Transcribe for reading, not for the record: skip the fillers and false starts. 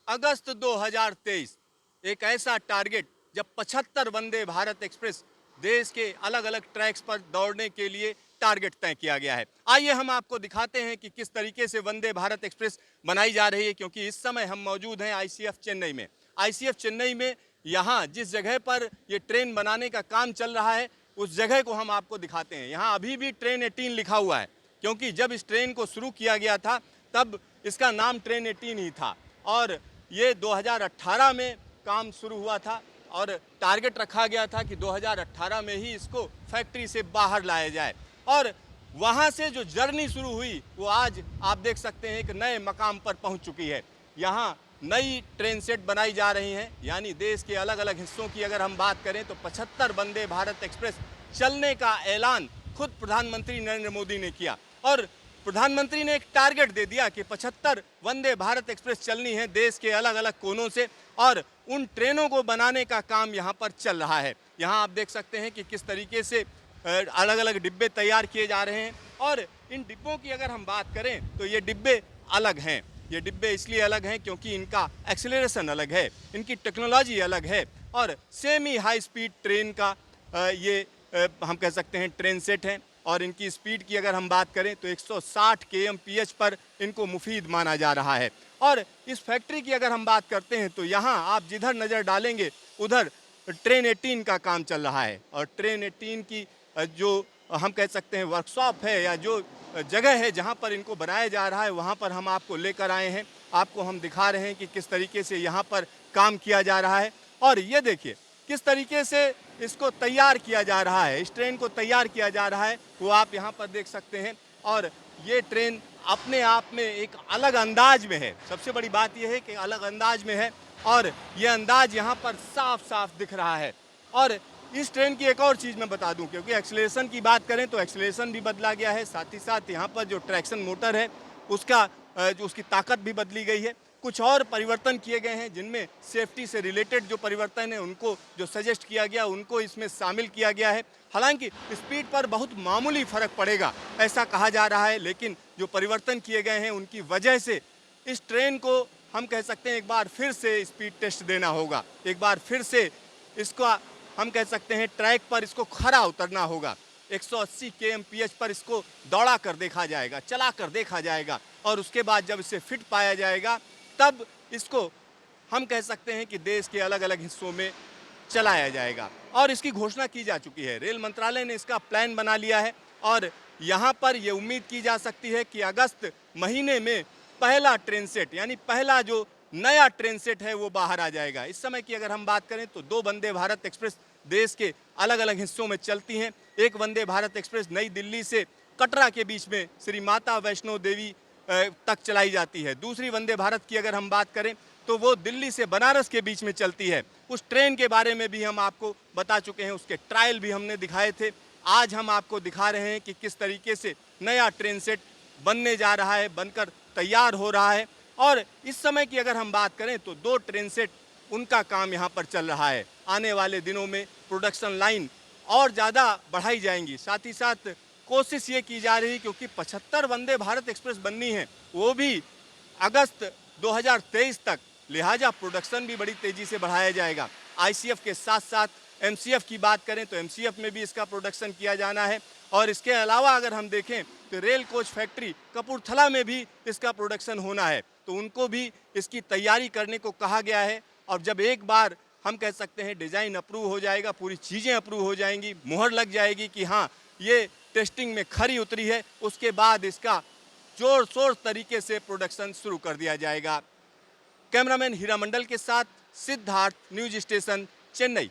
अगस्त 2023 एक ऐसा टारगेट जब 75 वंदे भारत एक्सप्रेस देश के अलग अलग ट्रैक्स पर दौड़ने के लिए टारगेट तय किया गया है। आइए हम आपको दिखाते हैं कि किस तरीके से वंदे भारत एक्सप्रेस बनाई जा रही है, क्योंकि इस समय हम मौजूद हैं आईसीएफ चेन्नई में। आईसीएफ चेन्नई में यहाँ जिस जगह पर ये ट्रेन बनाने का काम चल रहा है उस जगह को हम आपको दिखाते हैं। यहाँ अभी भी ट्रेन 18 लिखा हुआ है, क्योंकि जब इस ट्रेन को शुरू किया गया था तब इसका नाम ट्रेन 18 ही था और ये 2018 में काम शुरू हुआ था और टारगेट रखा गया था कि 2018 में ही इसको फैक्ट्री से बाहर लाया जाए। और वहाँ से जो जर्नी शुरू हुई वो आज आप देख सकते हैं एक नए मकाम पर पहुँच चुकी है। यहाँ नई ट्रेन सेट बनाई जा रही हैं, यानी देश के अलग अलग हिस्सों की अगर हम बात करें तो 75 वंदे भारत एक्सप्रेस चलने का ऐलान खुद प्रधानमंत्री नरेंद्र मोदी ने किया और प्रधानमंत्री ने एक टारगेट दे दिया कि 75 वंदे भारत एक्सप्रेस चलनी है देश के अलग अलग कोनों से और उन ट्रेनों को बनाने का काम यहाँ पर चल रहा है। यहाँ आप देख सकते हैं कि किस तरीके से अलग अलग डिब्बे तैयार किए जा रहे हैं और इन डिब्बों की अगर हम बात करें तो ये डिब्बे अलग हैं। ये डिब्बे इसलिए अलग हैं क्योंकि इनका एक्सीलरेशन अलग है, इनकी टेक्नोलॉजी अलग है और सेमी हाई स्पीड ट्रेन का ये हम कह सकते हैं ट्रेन सेट हैं और इनकी स्पीड की अगर हम बात करें तो 160 kmph पर इनको मुफीद माना जा रहा है। और इस फैक्ट्री की अगर हम बात करते हैं तो यहाँ आप जिधर नज़र डालेंगे उधर ट्रेन 18 का काम चल रहा है और ट्रेन 18 की जो हम कह सकते हैं वर्कशॉप है या जो जगह है जहाँ पर इनको बनाया जा रहा है वहाँ पर हम आपको लेकर आए हैं। आपको हम दिखा रहे हैं कि किस तरीके से यहाँ पर काम किया जा रहा है और ये देखिए किस तरीके से इसको तैयार किया जा रहा है, इस ट्रेन को तैयार किया जा रहा है वो आप यहाँ पर देख सकते हैं। और ये ट्रेन अपने आप में एक अलग अंदाज में है, सबसे बड़ी बात यह है कि अलग अंदाज में है और ये अंदाज यहाँ पर साफ साफ दिख रहा है। और इस ट्रेन की एक और चीज़ मैं बता दूं, क्योंकि एक्सीलरेशन की बात करें तो एक्सीलरेशन भी बदला गया है, साथ ही साथ यहाँ पर जो ट्रैक्शन मोटर है उसका जो उसकी ताकत भी बदली गई है। कुछ और परिवर्तन किए गए हैं जिनमें सेफ्टी से रिलेटेड जो परिवर्तन है उनको जो सजेस्ट किया गया उनको इसमें शामिल किया गया है। हालांकि स्पीड पर बहुत मामूली फ़र्क पड़ेगा ऐसा कहा जा रहा है, लेकिन जो परिवर्तन किए गए हैं उनकी वजह से इस ट्रेन को हम कह सकते हैं एक बार फिर से स्पीड टेस्ट देना होगा, एक बार फिर से इसका हम कह सकते हैं ट्रैक पर इसको खरा उतरना होगा। 180 kmph पर इसको दौड़ा कर देखा जाएगा, चला कर देखा जाएगा और उसके बाद जब इसे फिट पाया जाएगा तब इसको हम कह सकते हैं कि देश के अलग अलग हिस्सों में चलाया जाएगा। और इसकी घोषणा की जा चुकी है, रेल मंत्रालय ने इसका प्लान बना लिया है और यहाँ पर ये उम्मीद की जा सकती है कि अगस्त महीने में पहला ट्रेन सेट यानी पहला जो नया ट्रेन सेट है वो बाहर आ जाएगा। इस समय की अगर हम बात करें तो 2 वंदे भारत एक्सप्रेस देश के अलग अलग हिस्सों में चलती हैं। एक वंदे भारत एक्सप्रेस नई दिल्ली से कटरा के बीच में श्री माता वैष्णो देवी तक चलाई जाती है। दूसरी वंदे भारत की अगर हम बात करें तो वो दिल्ली से बनारस के बीच में चलती है। उस ट्रेन के बारे में भी हम आपको बता चुके हैं, उसके ट्रायल भी हमने दिखाए थे। आज हम आपको दिखा रहे हैं कि किस तरीके से नया ट्रेन सेट बनने जा रहा है, बनकर तैयार हो रहा है। और इस समय की अगर हम बात करें तो 2 ट्रेन सेट उनका काम यहाँ पर चल रहा है। आने वाले दिनों में प्रोडक्शन लाइन और ज़्यादा बढ़ाई जाएंगी, साथ ही साथ कोशिश ये की जा रही क्योंकि 75 वंदे भारत एक्सप्रेस बननी है वो भी अगस्त 2023 तक, लिहाजा प्रोडक्शन भी बड़ी तेज़ी से बढ़ाया जाएगा। आईसीएफ के साथ साथ एमसीएफ की बात करें तो एमसीएफ में भी इसका प्रोडक्शन किया जाना है और इसके अलावा अगर हम देखें तो रेल कोच फैक्ट्री कपूरथला में भी इसका प्रोडक्शन होना है, तो उनको भी इसकी तैयारी करने को कहा गया है। और जब एक बार हम कह सकते हैं डिज़ाइन अप्रूव हो जाएगा, पूरी चीज़ें अप्रूव हो जाएंगी, मुहर लग जाएगी कि हाँ ये टेस्टिंग में खरी उतरी है, उसके बाद इसका जोर शोर तरीके से प्रोडक्शन शुरू कर दिया जाएगा। कैमरामैन हीरा मंडल के साथ सिद्धार्थ, न्यूज स्टेशन, चेन्नई।